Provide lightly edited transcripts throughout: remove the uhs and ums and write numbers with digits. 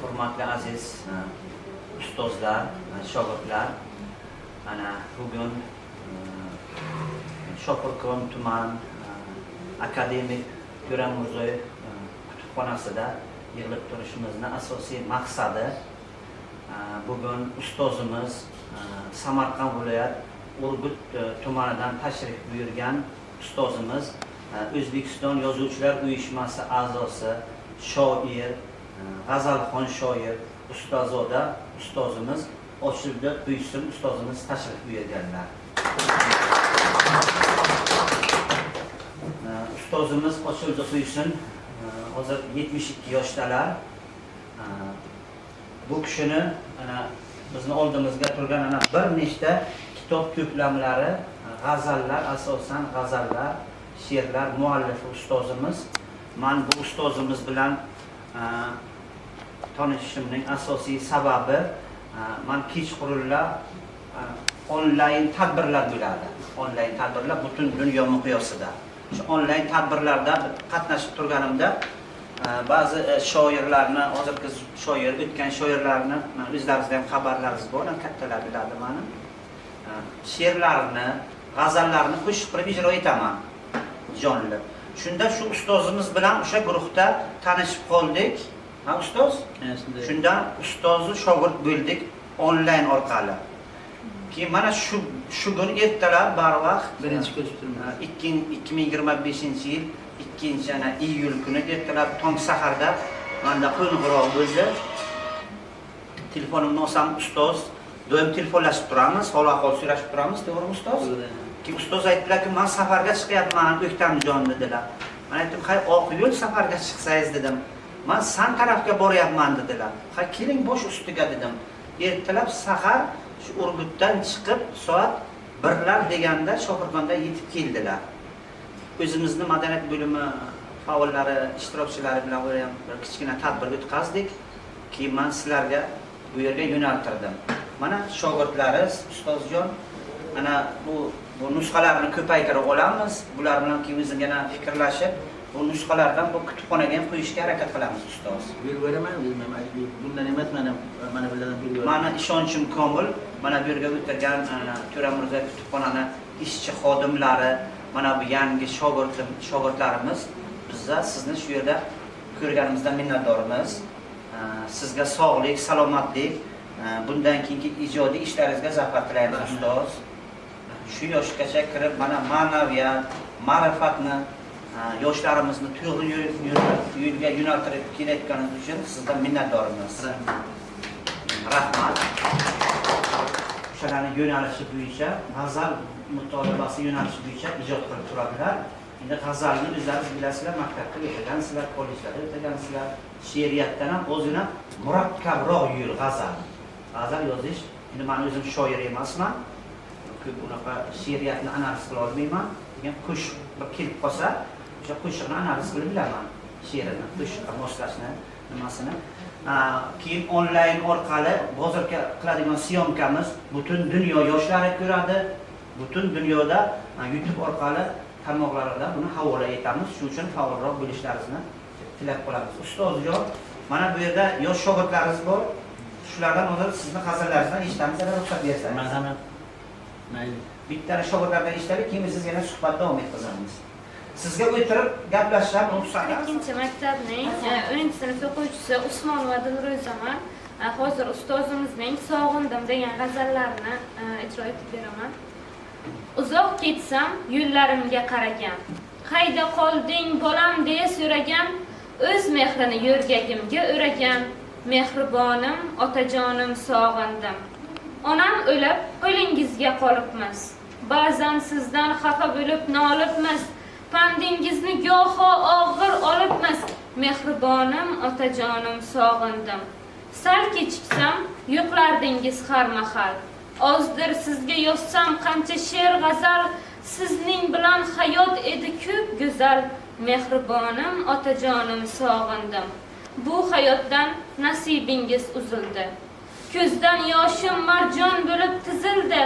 Hurmatli aziz ustozlar, shogirdlar, ana bugun Shopirkon tuman akademik To'ra Mirziyoyev kutubxonasida yig'ilib turishimizning asosiy maqsadi bugun ustozimiz Samarqand viloyat Urgut tumanidan tashrif buyurgan ustozimiz O'zbekiston Yozuvchilar uyushmasi a'zosi, shoir, g'azalxon shoir Ustozoda ustozimiz ochilib buyursin, ustozimiz tashrif buyurganlar. Ustozimiz ochilib buyursin, hozir 72 yoshdalar. Bu kishini bizni oldimizga turgan bir nechta kitob to'plamlari, g'azallar, asosan g'azallar, she'rlar muallifi ustozimiz. Men bu ustozimiz bilan tanishishimning asosiy sababi men kechqurunlar onlayn tadbirlar bo'ladi. Onlayn tadbirlar butun dunyo miqyosida. Shu onlayn tadbirlarda qatnashib turganimda ba'zi shoirlarni, hozirgi shoir, o'tgan shoirlarni o'zlaringizda ham xabarlaringiz bor, kattalar biladi meni. She'rlarini, g'azallarini qo'shiq qilib ijro etaman. Jonli. Shunda shu ustozimiz bilan o'sha guruhda tanishib qoldik. Ha ustoz? Shundan ustozni shogird bo'ldik onlayn orqali. Keyin mana shu kun ertalab barvaqt birinchi ko'rib turman. 2025-yil 2-iyul kuni ertalab tong saharda menda qo'ng'iroq bo'ldi. Telefonimni olsam ustoz, doim telefonlashib turamiz, hol-ahvol so'rashib turamiz, to'g'rimi ustoz? Ki ustoz aytdilar-ki, men safarga chiqyapman, O'ktamjon dedilar. Men aytdim, "Hay, oq yo'l safarga chiqsangiz" dedim. "Men San tarafga boryapman" dedilar. "Ha, keling bosh ustiga" dedim. Ertalab sahar shu Urgutdan chiqib soat 1lar deganda Shopirkonda yetib keldilar. O'zimizning madaniyat bo'limi faollari, ishtirokchilari bilan ham bir kichkina tadbir o'tkazdik. Keyin men sizlarga bu yerga yo'naltirdim. Mana shogirdlaringiz, ustozjon, ana bu nusxalarni ko'paytirib olamiz. Bular bilan keyin o'zim yana fikrlashib, bu nusxalardan bu kutubxonaga ham qo'yishga harakat qilamiz ustoz. Beraman, bundan emas, mana bulardan beraman. Meni ishonchim komil. Mana bu yerga o'tirgan To'ra Mirziyoyev kutubxonani ishchi xodimlari, mana bu yangi shogirdlarimiz, bizga sizni shu yerda ko'rganimizdan minnatdormiz. Sizga sog'lik, salomatlik, bundan keyingi ijodiy ishlaringizga zafarlar tilaymiz ustoz. Shu yoshgacha kirib mana ma'naviyat, ma'rifatni yoshlarimizni to'g'ri yo'lga yo'naltirib kelayotganingiz uchun sizdan minnatdormiz. Rahmat. O'shalarning yo'nalishi bo'yicha, g'azal mutolaasi yo'nalishi bo'yicha ijod qilib turadilar. Endi g'azalni o'zlaringiz bilasizlar, maktabda o'qigansizlar, kollejlarda o'qigansizlar. She'riyatdan ham o'zini murakkabroq yo'l g'azal. G'azal yozish, endi men o'zim shoir emasman. Ko'p unaqa she'riyatni analiz qila olmayman. Degan qo'shiq bir kelib qolsa, o'sha qo'shiqni analiz qilib bilaman. She'rini, qo'shiqqa moslashni, nimasini. Keyin onlayn orqali hozirga qiladigan syomkamiz butun dunyo yoshlari ko'radi. Butun dunyoda YouTube orqali tarmoqlarida buni havola etamiz. Shuning uchun faolroq bo'lishlaringizni tilab qolamiz. Ustozjon, mana bu yerda yosh shogirdlaringiz bor. Shulardan hozir sizni g'azallaringizdan eshitamiz, agar ruxsat bersangiz. Marhamat. Mayli. Bitta shogirdlardan eshitdik, keyin siz yana suhbat davom ettiramiz. Sizga o'tirib gaplashishdan ruxsat. 2-maktabning 10-sinf o'quvchisi Usmonova Dilro'zaman. Hozir ustozimizning Sog'indim degan g'azallarini ijro etib beraman. Uzoq ketsam yo'llarimga qaragan. Qayda qolding bolam deya so'ragan, o'z mehrini yo'rgagimga o'ragan. Mehribonim, otajonim sog'indim. Onam o'lib, qo'lingizga qolibmiz. Ba'zan sizdan xafa bo'lib nolibmiz. Pandingizni goho og'ir olibmiz. mehribonim otajonim sog'indim. Sal kechiksam yo'qlardingiz har mahal. Ozdir sizga yozsam qancha she'r g'azal, sizning bilan hayot edi ko'p go'zal. Mehribonim otajonim sog'indim. Bu hayotdan nasibingiz uzildi. Ko'zdan yoshim marjon bo'lib tizildi.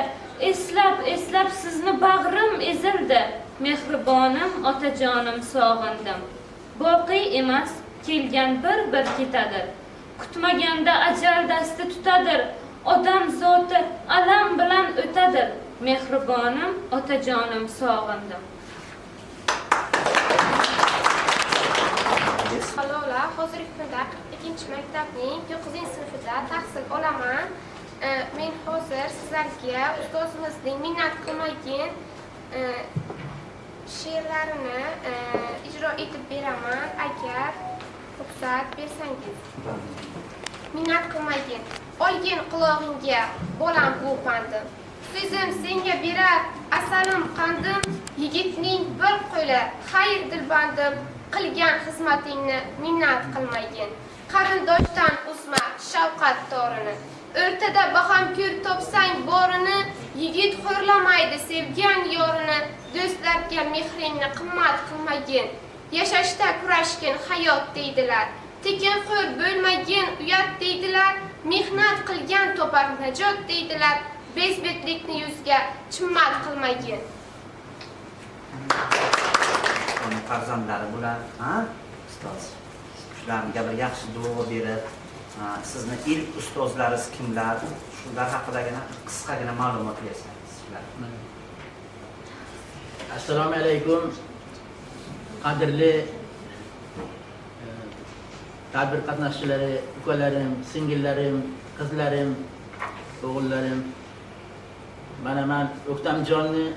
Eslab sizni bag'rim ezildi. Mehribonim otajonim sog'indim. Boqiy emas, kelgan bir ketadir. Kutmaganda ajal dasti tutadir. Odam zoti alam bilan o'tadir. Mehribonim otajonim sog'indim. Halola, hozirgi kunda 42-maktabning 9-sinfida tahsil olaman. Men hozir sizlarga ustozimizning minnat qilmagan she'rlarini ijro etib beraman, agar ruxsat bersangiz. Minnat qilmagan, olgin qulog'ingga bolam bu pandim. So'zim senga berar asalim qandim, yigitning bir qo'li xayr dilbandim. Qilgan xizmatingni minnat qilmagin. Qarindoshdan uzma shafqat torini. O'rtada baham ko'r topsang borini, yigit xo'rlamaydi sevgan yorini. Do'stlarga mehringni qimmat qilmagin. Yashashda kurashgin hayot deydilar. Tekinxo'r bo'lmagin uyat deydilar. Mehnat qilgan topar najot deydilar. Bezbetlikni yuzga chimmat qilmagin. Farzandlari bular, ustoz. Shularga bir yaxshi duo berib, sizni ilk ustozlaringiz kimlar? Shular haqidagina qisqagina ma'lumot bersangiz. Assalomu alaykum. Qadrli tadbir qatnashchilari, ukalarim, singillarim, qizlarim, o'g'illarim. Mana men O'ktamjonni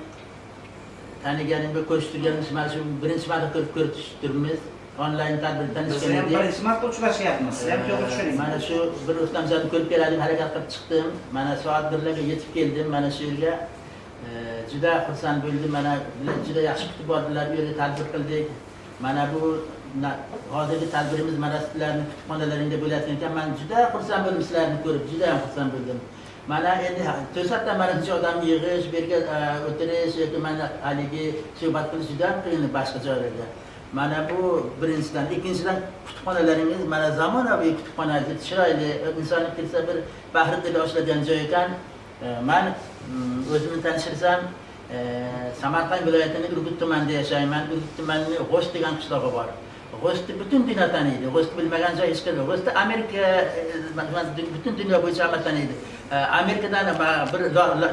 taniganimga ko'rishtirganimiz mana shu birinchi marta ko'rishtirmiz. Onlayn tadbirda tanishgan edik. Birinchi marta uchrashyapmiz. Siz ham to'g'ri tushuning. Mana shu bir O'ktamjonni ko'rib keladim, harakat qilib chiqdim. Mana soat 1larga yetib keldim. Mana shu yerga juda xursand bo'ldim. Mana juda yaxshi kutib bordilar, bu yerda tadbir qildik. Mana bu hozirgi tadbirimiz mana sizlarning kutubxonalaringda bo'layotgan ekan. Men juda xursand bo'ldim sizlarni ko'rib, juda ham xursand bo'ldim. Mana endi to'satdan mana shuncha odamni yig'ish, bu yerga o'tirish yoki mana haligi suhbat qilish juda qiyin boshqa joylarda. Mana bu birinchidan, ikkinchidan kutubxonalaringiz mana zamonaviy kutubxona, chiroyli, insonning kelsa bir bahri dili ochiladigan joy ekan. Men o'zimni tanishtirsam, Samarqand viloyatining Urgut tumanida yashayman. Urgut tumanining G'o'st degan qishlog'i bor. G'o'stni butun dunyo taniydi. G'o'st bilmagan joy hech qayerda. G'o'stni Amerika, butun dunyo bo'yicha hamma taniydi. Amerikadan bir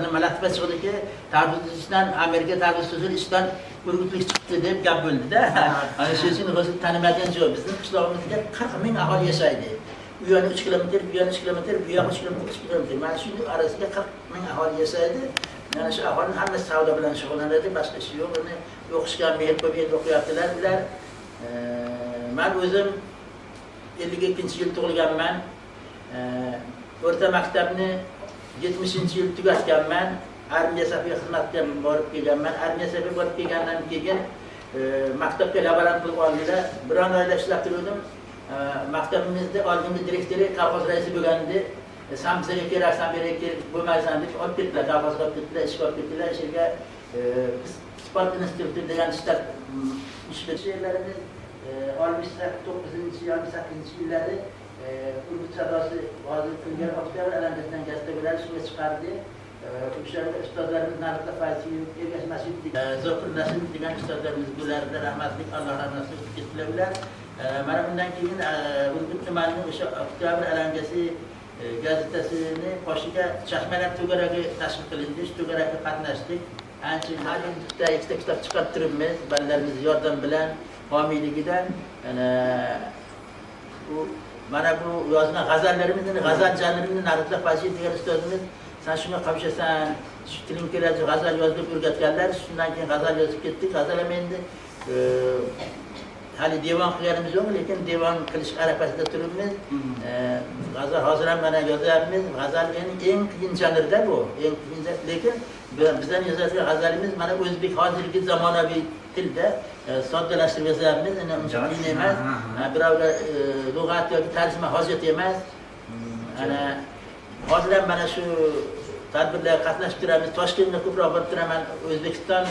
nima latifa chiqdiki, tarvuzdan Amerika tarvuzi ishdan urgutlik chiqdi deb gap bo'ldi-da. Ana shu uchun G'o'stni tanimagan joy. Bizning qishlog'imizda 40 ming aholi yashaydi. U yana 3 kilometr, bu yana 3 kilometr, bu yana 3 kilometr, 3 kilometr. Mana shu orasida 40 ming aholi yashaydi. Mana shu aholining hammasi savdo bilan shug'ullanadi, boshqa ish yo'q. Uni o'qishga men ko'p o'qiyaptilar ular. Men o'zim 52-yil tug'ilganman. O'rta maktabni 70-yil tugatganman. Armiya safiga xizmatga borib kelganman. Armiya safiga borib kelgandan keyin maktabga laborant qilib oldilar. Bir oyda ishlab turdim. Maktabimizda oldingi direktori kolxoz raisi bo'lgandi. Sen bize kerak, sen beri kerak bo'lmaysan deb olib ketdilar, kolxozga olib ketdilar, ishga olib ketdilar. Ishga sport instituti degan ishlar she'rlarimiz 69-68-yillarda Urgut sadosi hozir kunga oktyabr alangasdan gazetelar shunga chiqardi. O'shalarda ustozlarimiz Narida Fayziyev, Ergash Masjidov, Zokir Nasib degan ustozlarimiz bularda rahmatli, Alloh rahmat etsin ular. Mana bundan keyin Urgut tumanining o'sha oktyabr alangasi gazetasini qoshiga Chashmalar to'garagi tashkil qilindi. Shu to'garakka qatnashdik. Ancha hali ikkita kitob chiqarib turibmiz, bolalarimiz yordam bilan, homiyligidan. Mana bu yozgan g'azallarimizni, g'azal janrini Narida Fayziyev degan ustozimiz, sen shunga qamshasan, shu tiling keladi, g'azal yozib o'rgatganlar. Shundan keyin g'azal yozib ketdik. G'azal ham endi hali devon qilganimiz yo'q, lekin devon qilish arafasida turibmiz. G'azal hozir ham mana yozyapmiz. G'azal eng qiyin janrda bu. Eng qiyin, lekin bizdan yozadigan g'azalimiz mana o'zbek hozirgi zamonaviy tilda soddalashtirib yozamiz. Uncha qiyin emas. Birovga lug'at yoki tarjima hojat emas. Ana hozir ham mana shu tadbirlarga qatnashib turamiz. Toshkentga ko'proq borib turaman. O'zbekiston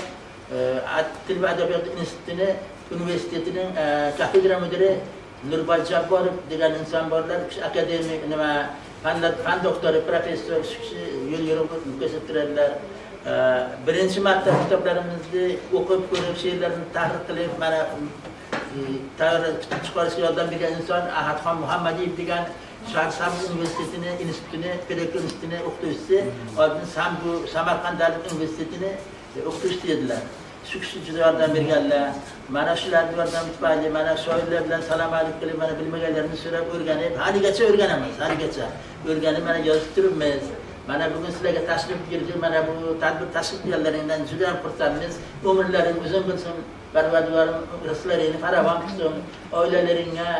til va adabiyot institutini universitetining kafedra mudiri Nurboy Jabborov degan inson borlar. Akademik nima fan doktori, professor shu kishi yo'l yo'riq ko'rsatib turadilar. Birinchi marta kitoblarimizni o'qib ko'rib, she'rlarni tahrir qilib, mana tayyorlab chiqarishga yordam bergan inson Ahadxon Muhammadiyev degan Shahrisabz universitetini, pedagogika institutini o'qituvchisi, oldin Samarqand davlat universitetini o'qituvchisi edilar. Shu kishi juda yordam berganlar. Mana shularning yordami tufayli mana shoirlar bilan salom alik qilib, mana bilmaganlarini so'rab o'rganib, haligacha o'rganamiz, o'rganib mana yozib turibmiz. Mana bugun sizlarga tashrif buyurib, mana bu tadbir tashkil qilganlaringdan juda ham xursandmiz. Umrlaring uzun bo'lsin, Parvardigorim rizqlaringni farovon qilsin, oilalaringga,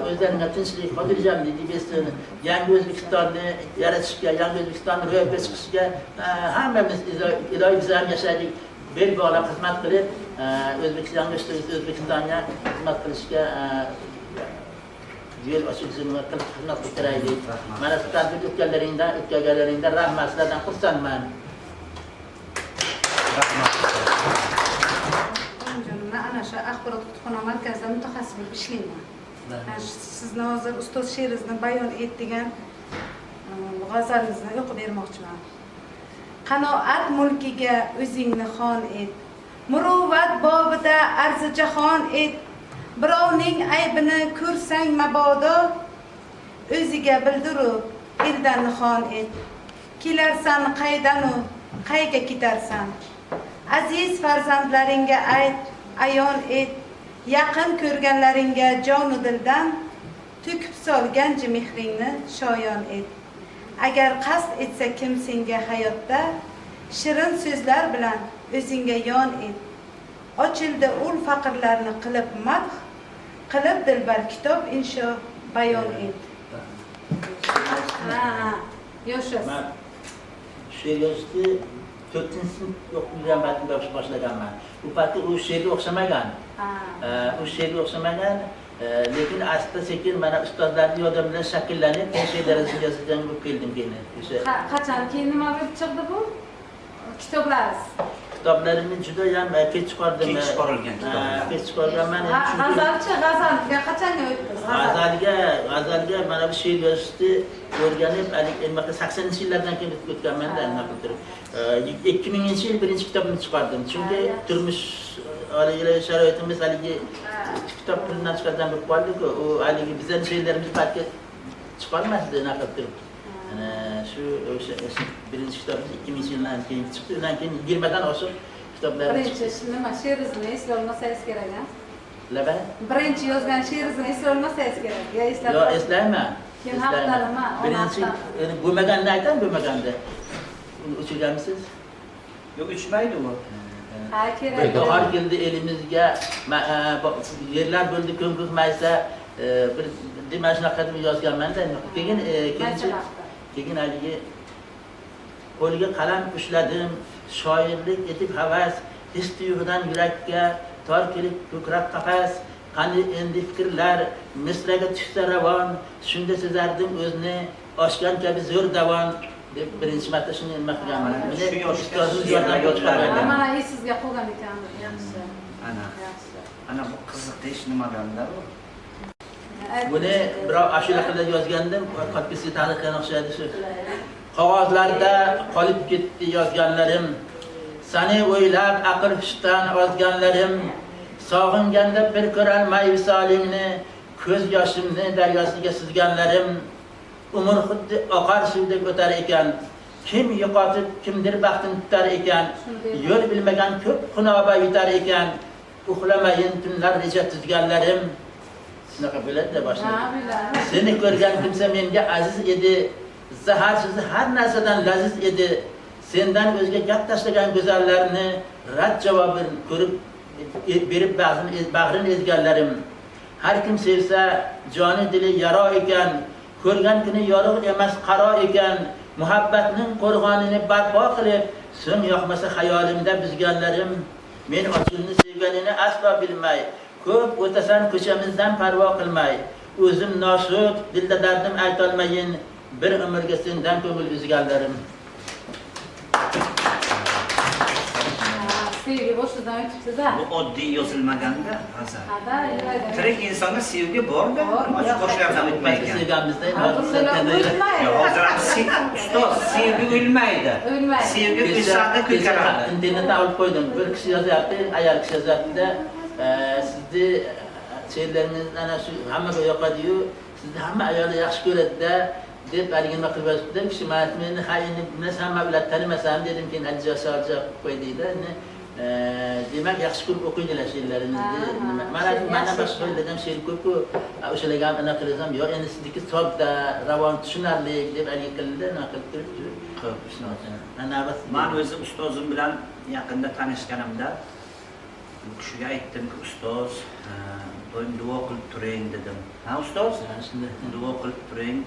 o'zlaringga tinchlik, xotirjamlik bersin. Yangi O'zbekistonni yaratishga, yangi O'zbekistonni ro'yobga chiqishga hammamiz ilohiy biz ham yashaylik. Bel bog'lab xizmat qilib, O'zbekistonga xizmat qilishga yo'l ochilsin va xizmat qilib mana shu tadbir o'tkazganlaringdan rahmat, sizlardan xursandman. Men ana shu axborot kutubxona markazida mutaxassis bo'lib ishlayman. Sizni hozir ustoz she'ringizni bayon etdigan g'azalingizni o'qib bermoqchiman. Qanoat mulkiga o'zingni xon et. Muruvvat bobida arzi jahon et. Birovning aybini ko'rsang mabodo, o'ziga bildirib eldan xon et. Kelarsan qaydanu qayga ketarsan? Aziz farzandlaringga ayt, ayon et. Yaqin ko'rganlaringga jonu dildan to'kib solgancha mehringni shoyon et. Agar qasd etsa kim senga hayotda, shirin so'zlar bilan o'zingga yon et. Ochildi ul faqirlarni qilib madh, qilib dilbar kitob insho bayon et. Yoshsiz. Men she'r yozishni 4-sinf o'qigan paytimda boshlaganman. U paytda u she'rga o'xshamagan. Lekin asta sekin mana ustozlarning yordami bilan shakllanib, she'rlarni yozishdan bo'lib keldim keyin. Qachon keyin nima bo'lib chiqdi bu? Kitoblaringiz. Kitoblarimni juda ham kech chiqardim. Kech chiqarilgan kitoblar. Kech chiqarganman. G'azalga qachonga o'tdingiz? G'azalga mana bu she'r yozishni o'rganib, 80-yillardan keyin o'tganman-da, nima qilib turib. 2000-yil birinchi kitobimni chiqardim. Chunki turmush sharoitimiz haligi kitob puldan chiqargan bo'lib qoldi-ku. U haligi bizning she'rlarimiz paytga chiqarmasdi, nima qilib turib. Shu birinchi kitobimiz 2000-yildan keyin chiqdi. Undan keyin 20 dan oshiq kitoblar. Birinchi nima she'ringizni eslay olmasangiz kerak-a? Laba? Birinchi yozgan she'ringizni eslay olmasangiz kerak. Yo eslab. Yo eslayman. Keyin haftalama, birinchi bo'lmaganini aytам, bo'lmaganda. Uchirganmisiz? Yo'q, uchmaydi u. Ha, kerak. Bahor keldi elimizga, yerlar bo'ldi ko'ngil maysa, bir demak shunaqa deb yozganman-da. Keyin haligi qo'lga qalam ushladim, shoirlik etib havas, his tuyg'udan yurakka tor kelib ko'krak qafas, qani endi fikrlar misraga tushsa ravon, shunda sezardim o'zni oshgan kabi zo'r davon deb birinchi marta shuni nima qilganman. Shu yoshda Mana sizga qolgan ekan. Yaxshi. Ana bu qiziq ish nimaganda bu? Buni birov ashula qilib yozgandim, qat'isi tarixiga o'xshaydi shu. Qog'ozlarda qolib ketdi yozganlarim, seni o'ylab aql hushdan ozganlarim, sog'inganda bir ko'rolmay visolingni, ko'z yoshimni daryosiga suzganlarim, umr xuddi oqar suvdek o'tar ekan, kim yo'qotib kimdir baxtini tutar ekan, yo'l bilmagan ko'p xunoba yutar ekan, uxlamayin tunlar reja tuzganlarim. Shunaqa bo'ladi-da boshida. Seni ko'rgan kimsa menga aziz edi, zaharsiz har narsadan laziz edi. Sendan o'zga gap tashlagan go'zallarni rad javobini ko'rib berib bag'rini ezganlarim. Har kim sevsa joni dili yaro ekan, ko'rgan kuni yorug' emas qaro ekan, muhabbatning qo'rg'onini barpo qilib, so'ng yoqmasa xayolimda buzganlarim. Men ochilni sevganini aslo bilmay, ko'p o'tasan ko'chamizdan parvo qilmay, o'zim nosud, dilda dardim aytolmayin, bir umrga sendan ko'ngil uzganlarim. Sevgi boshdan o'tibdi-da. Bu oddiy yozilmaganda g'azal. Tirik insonda sevgi bor-da, ochiq boshlardan o'tmaydi. Sevganmizda Hozir ham ustoz sevgi o'lmaydi. Sevgi o'lsa-da ko'karadi. internetda olib qo'ydim. Bir kishi yozyapti, ayol kishi yozyapti-da, sizni she'rlaringiz ana shu hammaga yoqadi-yu, sizni hamma ayollar yaxshi ko'radi-da, deb haligi nima qilib yozibdi. Kishi meni ha endi men hamma bilan tanimasam dedim, keyin hajja solja qo'ydida. Demak yaxshi ko'p o'qiydilar she'rlaringizni. Mana boshqa so'ylagan she'r ko'p-ku, o'shalarga ham anaqa qilsam, yo'q endi sizniki sodda, ravon, tushunarli deb haligi qildi, nima qilib turib. Xo'p, Men o'zim ustozim bilan yaqinda tanishganimda bu kishiga aytdimki, ustoz, doim duo qilib turing dedim. Ha, ustoz, duo qilib turing.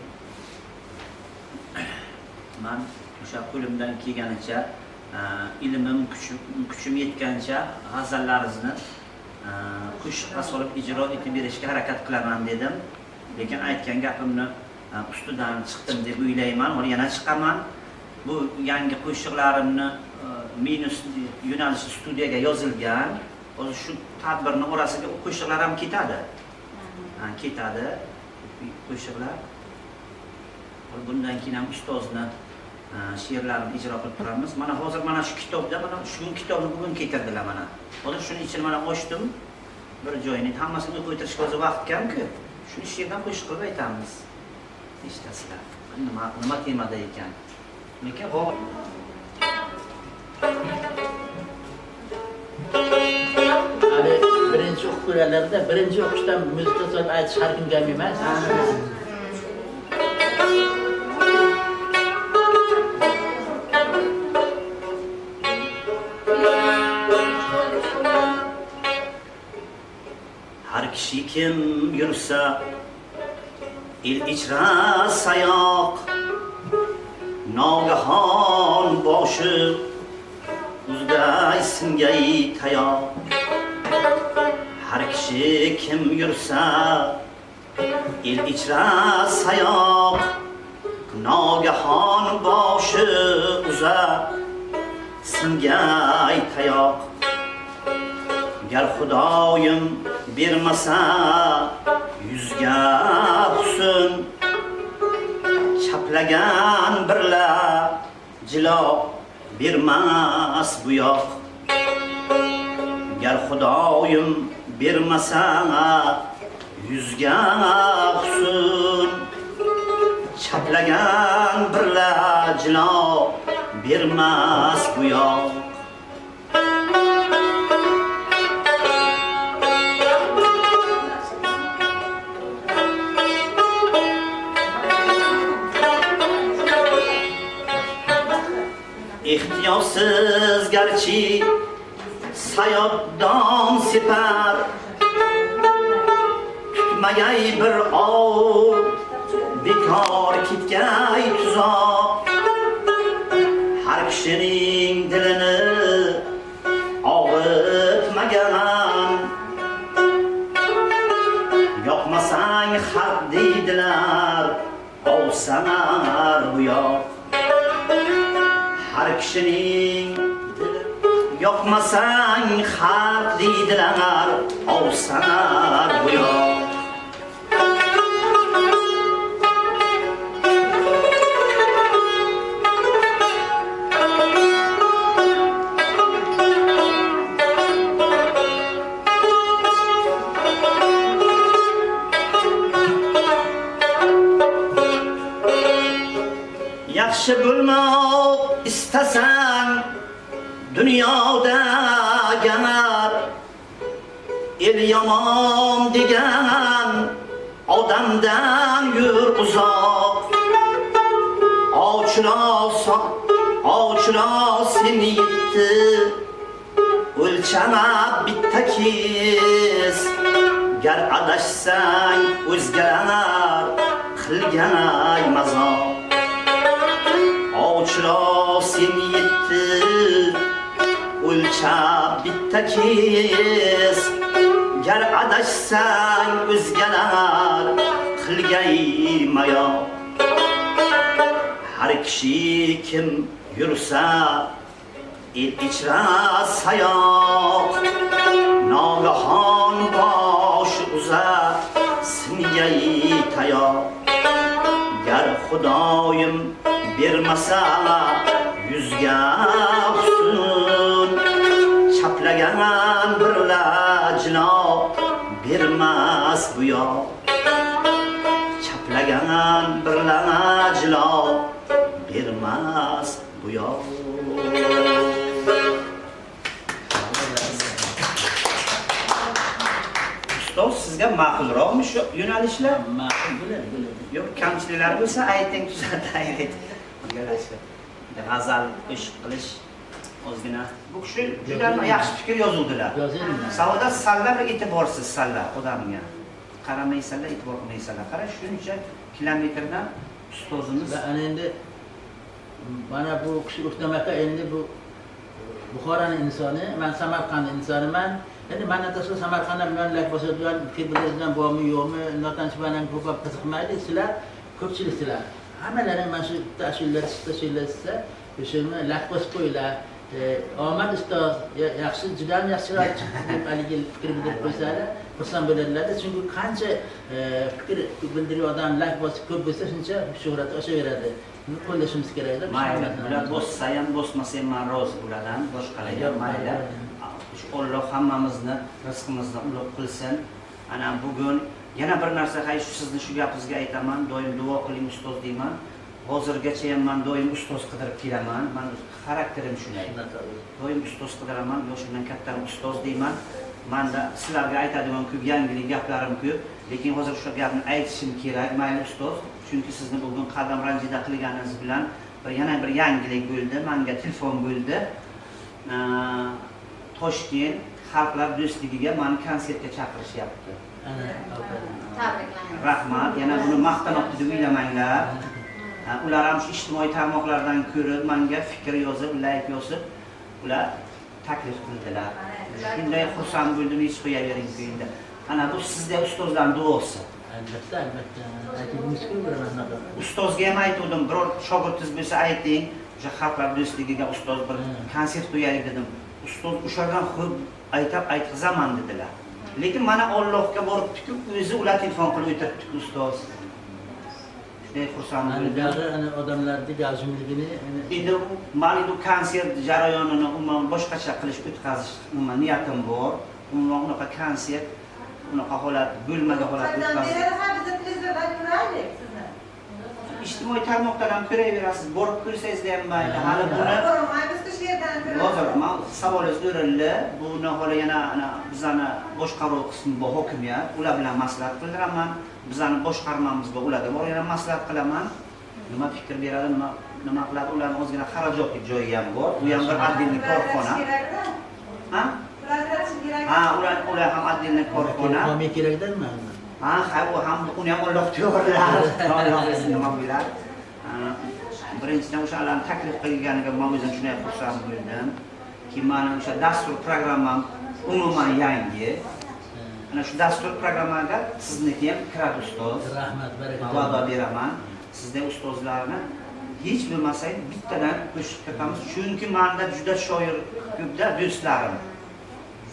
Men o'sha qo'limdan kelganicha ilmim, kuchim yetgancha g'azallaringizni qo'shiqqa solib ijro etib berishga harakat qilaman dedim. Lekin aytgan gapimni ustidan chiqdim deb o'ylayman. Hozir yana chiqaman. Bu yangi qo'shiqlarimni minus yo'nalishi studiyaga yozilgan. Hozir shu tadbirning orasiga qo'shiqlar ham ketadi. Ketadi qo'shiqlar. Bundan keyin ham ustozni she'rlarini ijro qilib turamiz. Mana hozir mana shu kitobda mana shu kitobni bugun keltirdilar mana. Hozir shuni ichini mana ochdim. Bir joyini hammasini o'qib o'tirishga o'zi vaqt kam-ku. Shuni she'rdan qo'shiq qilib aytamiz. Eshitasizlar. Nima temada ekan. Lekin hali birinchi o'qib ko'rganlarda birinchi o'qishdan muzika solib aytish har kimga emas. har kishi kim yursa il ichra sayoq, nogahon boshi uzday singay tayoq. Har kishi kim yursa il ichra sayoq, nogahon boshi uzar singay tayoq. Gar Xudoyim bermasa yuzga husn, chaplagan birla jilo bermas bu yoq. Gar Xudoyim bermasa yuzga husn, chaplagan birla jilo bermas bu yoq. Ehtiyotsiz garchi sayoddan separ, tutmagay bir ov, bekor ketgay tuzoq. Har kishining dilini og'ritmagan, yoqmasang xalq deydilar, ovsanar bu yoq. Har kishining yoqmasang xalq deydilar, ovsanar bu yoq. Yaxshi bo'lmoq istasan dunyoda ganar, el yomon degan odamdan yur uzoq. Ochro seni yetti, o'lchama bitta kes. Gar adashsang o'zgalar qilgan mazoq. Ochro seni yetti, o'lchab bitta kes, gar adashsang o'zgalar qilgaymayo. Har kishi kim yursa el ichra sayoq, nogahon bosh uzar singay tayoq. Gar Xudoyim bermasa yuzga husn, chaplagan bir lajlo bermas bu yoq. Chaplagan bir lajlo bermas bu yoq. Ustoz, sizga ma'qulroqmi shu yo'nalishlar? Ma'qul bo'ladi. Yo'q, kamchiliklar bo'lsa ayting, tuzataylik. Birgalashib. G'azal ish qilish ozgina. Bu kishi juda yaxshi fikr yozuvdilar. Yozaymi? Savoda salla bir e'tiborsiz salla odamga. Qaramaysanlar, e'tibor qilmaysanlar. Qara, shuncha kilometrdan ustozimiz. Va ana endi mana bu kishi o'qitamaqa endi bu Buxoroning insoni, men Samarqand insoniman. Endi mana tasavvur Samarqand bilan lak bosadigan fikirlaringizdan bormi yo'qmi, notanchi bilan ko'p qiziqmaydi. Sizlar ko'pchilik sizlar hammalaring mana shu tashkillatsa o'shani lak bosib qo'yinglar. Omad ustoz yaxshi, juda yaxshi deb haligi fikr bildirib qo'ysalar, xursand bo'ladilar. Chunki qancha fikr bildirgan odam lak bosib ko'p bo'lsa, shuncha shuhrat oshaveradi. Buni qo'llashimiz kerak deb. Mayli, bular bossa ham, bosmasa ham men rozi bo'laman, boshqalarga mayli. Shu Alloh hammamizni rizqimizni ulug' qilsin. Ana bugun yana bir narsa, hay shu sizni shu gapingizga aytaman, doim duo qiling ustoz deyman. Hozirgacha ham men doim ustoz qidirib kelaman. Men xarakterim shunday. Doim ustoz qidiraman, yoshimdan kattaroq ustoz deyman. Menda sizlarga aytadigan ko'p yangilik gaplarim ko'p, lekin hozir shu gapni aytishim kerak, mayli ustoz. Chunki sizni bugun qadam ranjida qilganingiz bilan yana bir yangilik bo'ldi. Menga telefon bo'ldi. Toshkent Xalqlar do'stligiga meni konsertga chaqirishyapti. Tabriklar. Rahmat. Yana buni maqtanoq deb o'ylamanglar. Ular ham shu ijtimoiy tarmoqlardan ko'rib, menga fikr yozib, layk yozib, ular taklif qildilar. Shunday xursand bo'ldim, hech qo'yavering endi. Ana bu sizda ustozlarning duosi. Albatta, albatta. Aytishim kerak. Ustozga ham aytdim, biror shogirdingiz bo'lsa ayting, o'sha Xalqlar do'stligiga ustoz bir konsert qo'yaylik dedim. Ustoz o'shadan xo'p aytqizaman dedilar. Lekin mana Allohga boribdi-ku, o'zi ular telefon qilib o'tiribdi-ku ustoz. Shunday xursand bo'ldim. Ana odamlarning gavjumligini Endi men bu konsert jarayonini umuman boshqacha qilish, o'tkazish umuman niyatim bor. Umuman unaqa konsert, unaqa holat bo'lmagan holat o'tkazish. İçtimai tarmoqlardan ko'raverasiz, borib ko'rsangiz ham mayli. Hali buni hozir men savolingiz o'rinli. Buni hali yana bizani boshqaruv qismi bor, hokimiyat, ular bilan maslahat qildiraman. Bizani boshqarmamiz bor, ularga borib yana maslahat qilaman. Nima fikr beradi, nima qiladi, ularning o'zgina xarajatli joyi ham bor. Bu ham bir отдельный korxona. Ha? Ular ham отдельный korxona. Qo'miy kerakdimi? U ham uni ham Alloh tayyorlar. Alloh o'zi nima biladi. Birinchidan o'shalarni taklif qilganiga men o'zim shunday xursand bo'ldim. Keyin meni o'sha dastur programmam umuman yangi. Ana shu dastur programmaga sizniki ham kiradi ustoz. Rahmat, barakat. Va'da beraman. Sizda ustozlarni hech bo'lmasa bittadan qo'shib ketamiz. Chunki menda juda shoir ko'pda do'stlarim.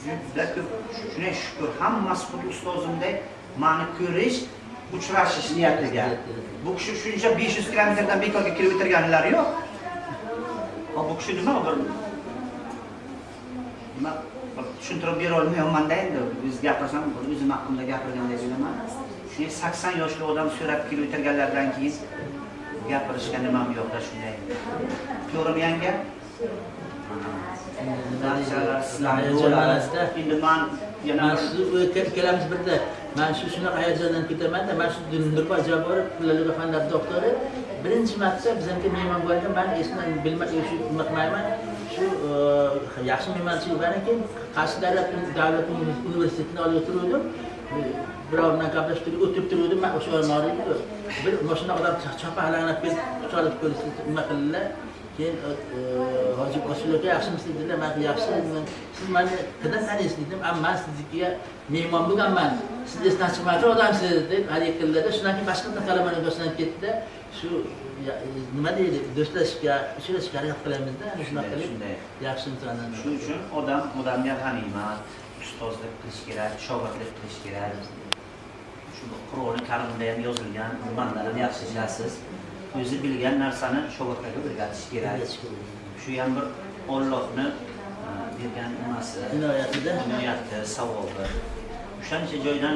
Juda ko'p. Shunday shukr, hammasi xuddi ustozimdek meni ko'rish, uchrashish niyatiga. Bu kishi shuncha 500 kilometrdan bekorga kelib o'tirganlari yo'q. Bu kishi nima tushuntirib bera olmayapman-da endi. O'zi gapirsam, o'zim haqimda gapirgandek bo'laman. Shunday 80 yoshli odam so'rab kelib o'tirganlardan keyin gapirishga nimam yo'q-da shunday. To'g'rimi yanga? Endi men yana kelamiz birda. Men shunaqa hayajondan ketaman-da, men shu Nurpa Jabor filologiya fanlari doktori birinchi marta bizga mehmon bo'lgan. Men esimdan bilmayman. Shu yaxshi mehmonchilik bo'lgan ekan, Qarshi davlat universitetini olib o'tirdim. Birov bilan gaplashib o'tib turdim. Men o'sha o'rmonda bir mashina odam chapa halanab kelib, solib ko'rishdi, nima qildilar. keyin hozir Osilaka yaxshimisiz dedilar, men yaxshi dedim. Siz meni qanday taniysiz dedim, men siznikiga mehmon bo'lganman. Siz esdan chiqmoqchi odamsiz deb hadiya qildilar. Shundan keyin boshqa qalaman do'stlar ketdi. Shu nima deydi, do'stlashishga, uchrashishga harakat qilamizda, shunaqa qilib yaxshi insonlar. Shuning uchun odamga g'animat, ustozlik qilish kerak, shogirdlik qilish kerak. Shu Qur'oni Karimda ham yozilgan, nimalarni ham yaxshi bilasiz. O'zi bilgan narsani shogirdlarga o'rgatish kerak. Shu ham bir Allohning bergan nimasi, inoyati, savobi. O'shancha joydan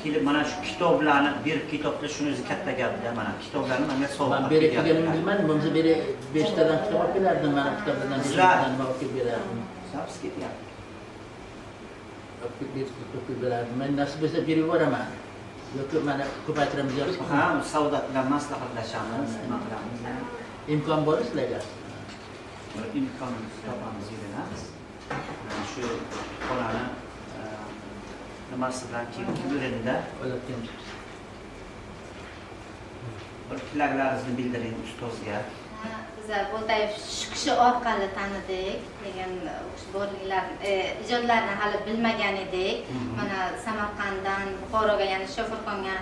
kelib mana shu kitoblarni berib ketibdi, shuni o'zi katta gapda. Mana kitoblarni menga sovg'a qilib berib kelganim bilmadim, bo'lmasa beri 5 tadan kitob olib kelardim, mana kitoblardan 5 tadan olib berardim. Sabs ketyapti. Olib berardim. Men nasib bo'lsa berib yuboraman. Yo'q, mana ko'paytiramiz yo'q. Ha, savdo bilan maslahatlashamiz, nima qilamiz? Imkon bor sizlarga? Bir imkon topamiz yig'inamiz. Shu xonani nimasi bilan kiyimda bir tilaklaringizni bildiring ustozga. Bizlar Boltayev shu kishi orqali tanidik, degan borliklar, ijodlarni hali bilmagan edik. Mana Samarqanddan Buxoroga, ya'ni Shofirxonga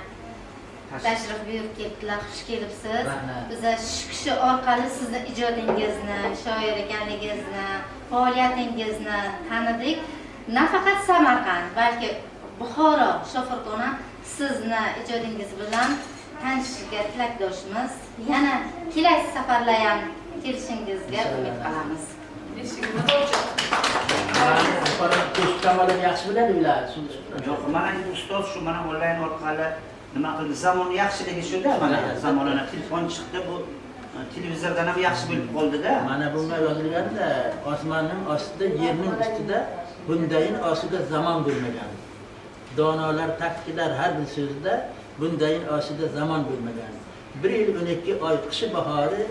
tashrif buyurib keldilar, xush kelibsiz. Bizlar shu kishi orqali sizni ijodingizni, shoir ekanligingizni, faoliyatingizni tanidik. Nafaqat Samarqand, balki Buxoro, Shofirxon ham sizni ijodingiz bilan tanishishga tilakdoshmiz. Yana kelasi safarlar ham kelishingizga umid qilamiz. To'shqamolar yaxshi biladi ular. Yo'q, mana endi ustoz shu mana onlayn orqali nima qildi? Zamon yaxshiligi shuda, mana zamonana telefon chiqdi, bu televizordan ham yaxshi bo'lib qoldi-da. Mana bunga yozilganda osmonning ostida, yerning ustida bundayin ostida zamon bo'lmagan. Donolar ta'kidlar har bir so'zida bundayin ostida zamon bo'lmagan. 1 yil 12 oy qishi bahori,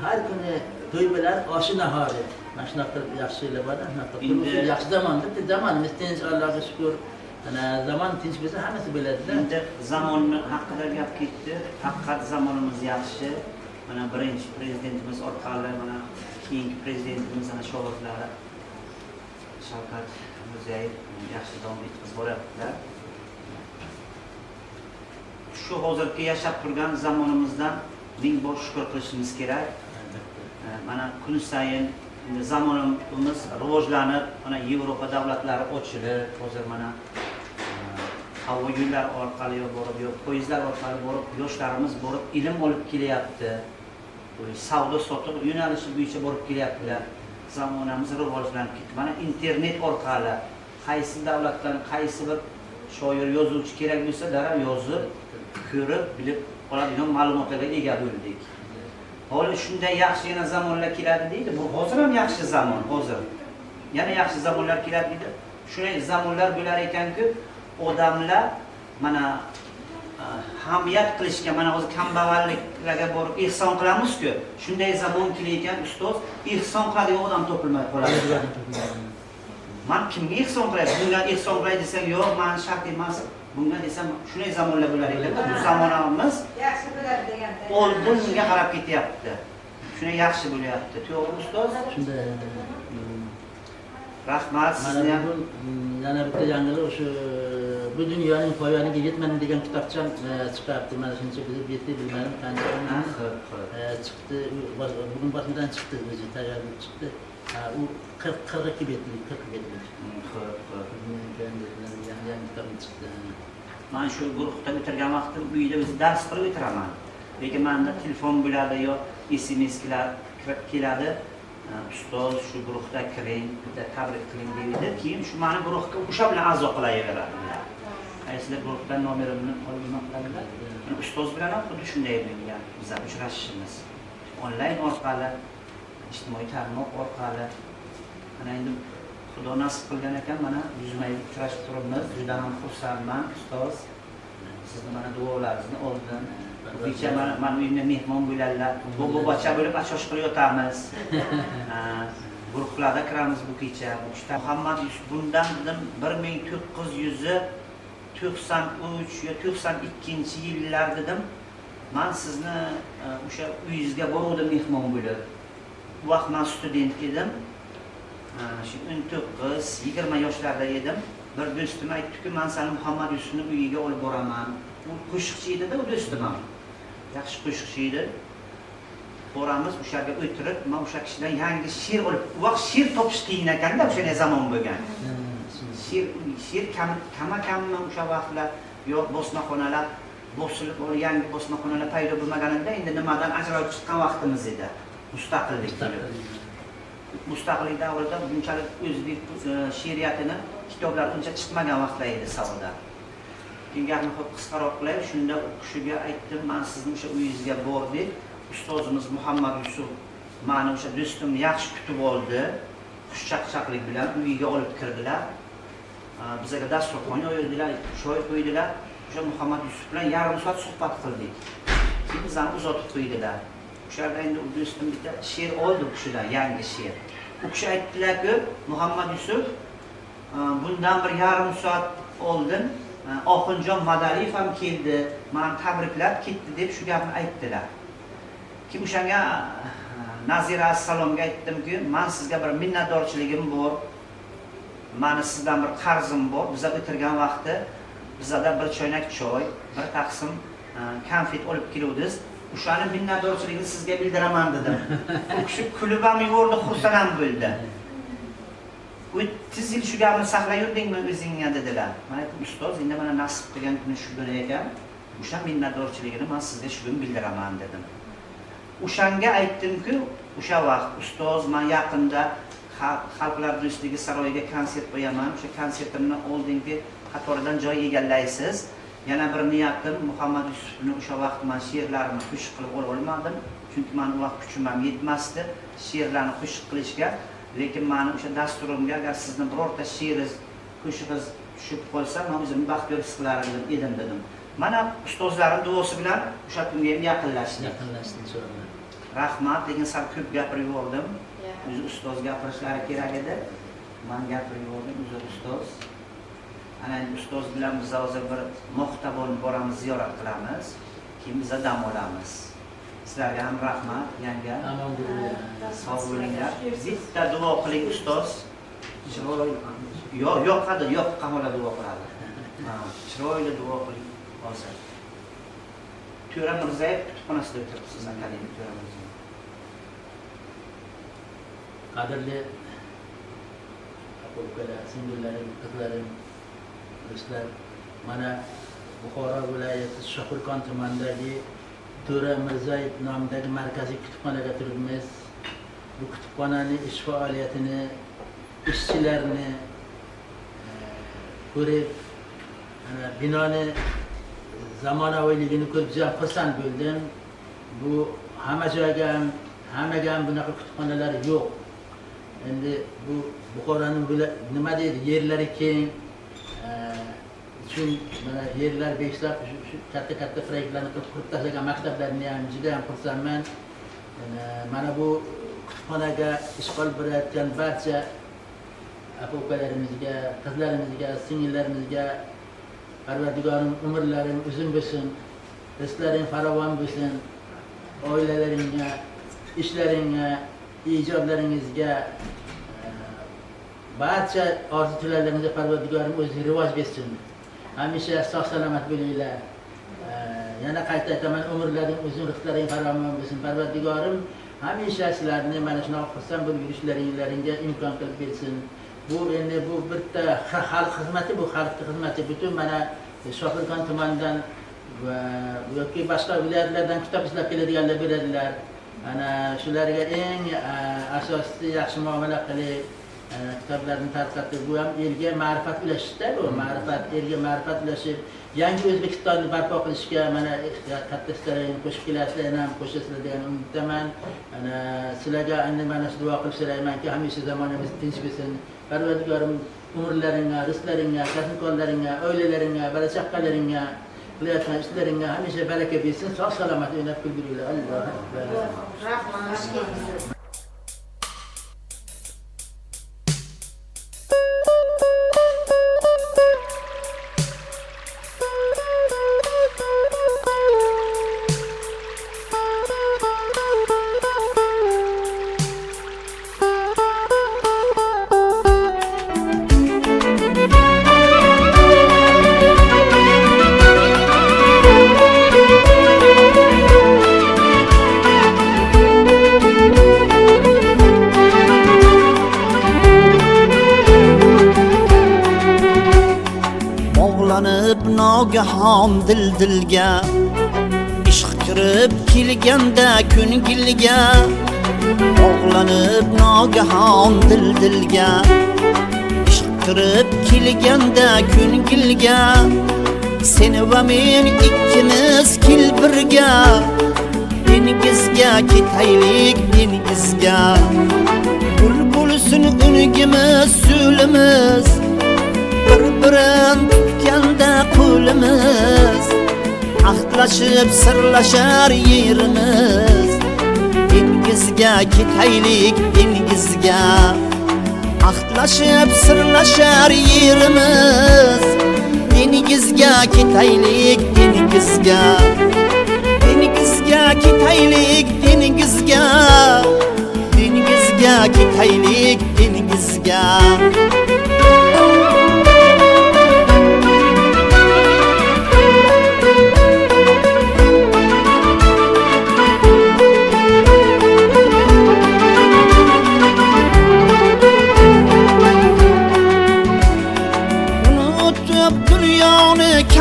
har kuni to'y bilan oshi nahori. Mana shunaqa qilib yaxshilar bor, shunaqa qilib yaxshi zamonda, zamonimiz tinch, Allohga shukr. Ana zamon tinch bo'lsa hammasi bo'ladi-da. Endi zamonni haqida gap ketdi. Haqiqat zamonimiz yaxshi. Mana birinchi prezidentimiz orqali mana keyingi prezidentimiz ana shogirdlari Shavkat Mirziyoyev yaxshi davom etib boryaptilar. Shu hozirgi yashab turgan zamonimizdan ming bor shukr qilishimiz kerak. Mana kun sayin zamonimiz rivojlanib, mana Yevropa davlatlari ochilib, hozir mana havo yo'llar orqali borib, poyezdlar orqali borib, yoshlarimiz borib ilm olib kelyapti. Savdo sotiq yo'nalishi bo'yicha borib kelyaptilar. Zamonamiz rivojlanib ketdi. Mana internet orqali qaysi davlatdan qaysi bir shoir, yozuvchi kerak bo'lsa, darhol yozib, ko'rib, bilib oladigan ma'lumotlarga ega bo'ldik. Hozir shunday yaxshi yana zamonlar keladi deydi. Bu hozir ham yaxshi zamon, hozir. Yana yaxshi zamonlar keladi deydi. Shunday zamonlar bo'lar ekan-ku, odamlar mana hamiyat qilishga, mana hozir kambag'alliklarga borib ehson qilamiz-ku. Shunday zamon kelayotgan ustoz, ehson qiladigan odam topilmay qoladi. Men kimga ehson qilay? Bunga ehson qilay desam, yo'q, men shart emas. Bunga desam, shunday zamonlar bo'lar ekan. Bu zamonamiz yaxshi bo'ladi deganda. Oldinga qarab ketyapti. Shunday yaxshi bo'lyapti. To'g'ri ustoz? Shunday. Rahmat sizga. Yana bitta yangilik o'sha bu dunyoning poyoniga yetmadim degan kitobcham chiqyapti. Mana shuncha bilib yetdi, bilmadim qancha chiqdi. Bugun bosmadan chiqdi, o'zi tayyorlab chiqdi. U 42 betlik, 40 betlik. Yangi kitob chiqdi. Men shu guruhda o'tirgan vaqtim uyda o'zi dars qilib o'tiraman. Lekin menda telefon bo'ladi yo SMS-lar keladi. Ustoz shu guruhda kiring, bitta tabrik qiling deydi. Keyin shu meni guruhga o'sha bilan a'zo qilaveradilar. Qaysidir guruhdan nomerimni olib nima qiladilar? Ustoz bilan ham xuddi shunday bo'lgan. Biz uchrashishimiz onlayn orqali, ijtimoiy tarmoq orqali. Mana endi Xudo nasib qilgan ekan, mana yuzma-yuz uchrashib turibmiz. Juda ham xursandman ustoz. Sizni mana duolaringizni oldim. Kecha mana uyimda mehmon bo'ladilar. Bobocha bo'lib ashosh qilib yotamiz. Guruhlarda kiramiz bu kecha. Muhammad Yusuf bundan dedim 1993 yo 92-yillar dedim. Men sizni o'sha uyingizga boruvdim mehmon bo'lib. Bu vaqt men student edim. Shu 19-20 yoshlarda edim. Bir do'stim aytdiki, men seni Muhammad Yusufning uyiga olib boraman. U qo'shiqchi edi-da, u do'stim ham. Yaxshi qo'shiqchi edi. Boramiz, o'sha yerga o'tirib, men o'sha kishidan yangi she'r olib, u vaqt she'r topish qiyin ekanda, o'sha zamon bo'lgan. She'r kam o'sha vaqtlar yo'q, bosmaxonalar bosilib, yangi bosmaxonalar paydo bo'lmaganida endi nimadan ajralib chiqqan vaqtimiz edi. Mustaqillik. Mustaqillik davrida bunchalik o'zbek she'riyatini kitoblar uncha chiqmagan vaqtlar edi Saudda. Keyin gapni qisqaroq qilay, shunda u kishiga aytdim, men sizni o'sha uyingizga bordik. Ustozimiz Muhammad Yusuf meni o'sha do'stimni yaxshi kutib oldi. Xushchaqchaqlik bilan uyiga olib kirdilar. Bizga dasturxon yoydilar, choy qo'ydilar. O'sha Muhammad Yusuf bilan yarim soat suhbat qildik. Keyin bizani uzatib qo'ydilar. O'sha yerda endi u do'stim bitta she'r oldi u kishidan, yangi she'r. U kishi aytdilar-ku, Muhammad Yusuf bundan bir yarim soat oldin Oxunjon Madaliyev ham keldi, meni tabriklab ketdi deb shu gapni aytdilar. Kim o'shanga Nazira assalomga aytdimki, men sizga bir minnatdorchiligim bor. Meni sizdan bir qarzim bor. Biz o'tirgan vaqtda bizda bir choynak choy, bir taqsim konfet olib keluvdiz. O'shani minnatdorchiligini sizga bildiraman dedim. U kishi kulib ham yubordi, xursand ham bo'ldi. 30 yil shu gapni saqlab yurdingmi o'zingga dedilar. Men aytdim, ustoz, endi mana nasib qilgan kuni shu kun ekan. O'sha minnatdorchiligini men sizga shu kun bildiraman dedim. O'shanga aytdimki, o'sha vaqt ustoz, men yaqinda Xalqlar do'stligi saroyiga konsert qo'yaman. O'sha konsertimni oldingi qatoridan joy egallaysiz. Yana bir niyatim Muhammad Yusufni o'sha vaqt men she'rlarini qo'shiq qilib ola olmadim. Chunki men u vaqt kuchim ham yetmasdi she'rlarni qo'shiq qilishga. Lekin meni o'sha dasturimga agar sizni birorta she'ringiz, qo'shig'ingiz tushib qolsa, men o'zimni baxtiyor his qilar edim dedim. Mana ustozlarim duosi bilan o'sha kunga ham yaqinlashdik. Inshaalloh. Rahmat, lekin sal ko'p gapirib yubordim. O'zi ustoz gapirishlari kerak edi. Men gapirib yubordim, o'zi ustoz. Ana ustoz bilan biz hozir bir Mo'xtabonni boramiz, ziyorat qilamiz. Keyin biz dam olamiz. Sizlarga ham rahmat, yanga. Aman bo'linglar. Sog' bo'linglar. Bitta duo qiling ustoz. Chiroyli. Yoqadi, yoqqan holat duo qiladi. Chiroyli duo qiling hozir. To'ra Mirzayev kutubxonasida o'tiribsiz, akademik To'ra Mirzayev. Qadrli aka-ukalar, singillarim, qizlarim, do'stlar, mana Buxoro viloyati Shofirkon tumanidagi To'ra Mirzayev nomidagi markaziy kutubxonaga turibmiz. Bu kutubxonaning ish faoliyatini, ishchilarni ko'rib, binoni zamonaviyligini ko'rib juda xursand bo'ldim. Bu hammaga ham bunaqa kutubxonalar yo'q. Endi bu Buxoroning nima deydi, yerlari keng, uchun mana yerlar beklab shu katta proyektlarni qurib tashlagan maktablarni ham juda ham xursandman. Mana bu kutubxonaga ishg'ol bo'layotgan barcha aka-ukalarimizga, qizlarimizga, singillarimizga Parvardigorim umrlaring uzun bo'lsin, rizqlaring farovon bo'lsin, oilalaringga, ishlaringga, ijodlaringizga, barcha orzu-tilaklaringizga Parvardigorim o'zi rivoj bersin. Hamisha sog' salomat bo'linglar. Yana qayta aytaman, umrlaring uzun, rizqlaring farovon bo'lsin. Parvardigorim hamisha sizlarni mana shunaqa xursand bo'lib yurishlaringga imkon qilib bersin. Bu endi bu bitta xalq xizmati, bu xalqning xizmati. Butun mana Shofirkon tumanidan va yoki boshqa viloyatlardan kitob izlab keladiganlar bo'ladilar. Ana shularga eng asosli yaxshi muomala qilib, kitoblarni tarqatib, bu ham elga ma'rifat ulashishda, bu ma'rifat, elga ma'rifat ulashib, yangi O'zbekistonni barpo qilishga mana katta ishlaringizni qo'shib kelasizlar, ham qo'shasizlar degan umiddaman. Ana sizlarga endi mana shu duo qilib so'raymanki, hamisha zamonamiz tinch bo'lsin. Parvardigorim umrlaringga, rizqlaringga, kasb-ko'rlaringga, oilalaringga, bola-chaqalaringga, qilayotgan ishlaringga hamisha baraka bersin, sog' salomat o'ynab kulguringlar. Allohu akbar. Rahmat. ham dil-dilga ishq kirib kelganda ko'ngilga og'lanib nogahon dil-dilga ishq kirib kelganda ko'ngilga seni va men ikkimiz kel birga dengizga ketaylik dengizga bulbulsin unigimiz so'limiz bir-birin tutganda qo'limiz ahdlashib sirlashar yerimiz dengizga ketaylik dengizga ahdlashib sirlashar yerimiz dengizga ketaylik dengizga dengizga ketaylik dengizga dengizga ketaylik dengizga